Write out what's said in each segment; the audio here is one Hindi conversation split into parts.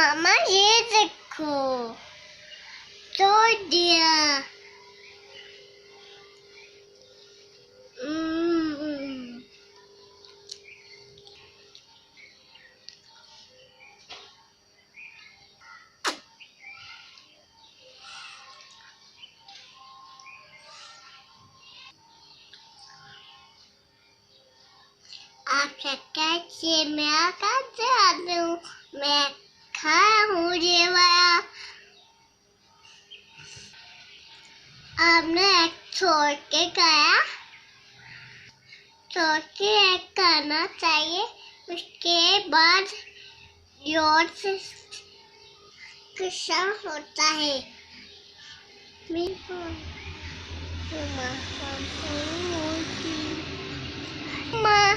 मामा ये देखो, तोड़ दिया। आप कैसे मैं कैसे आती हूँ, मैं खाया हूँ ये वाला। आपने एक छोड़ के गया, छोड़ के एक करना चाहिए, उसके बाद जोर से किस्सा होता है। माँ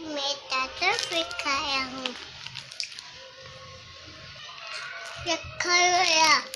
मैं टाटा फिर खाया हूँ, ये खाया।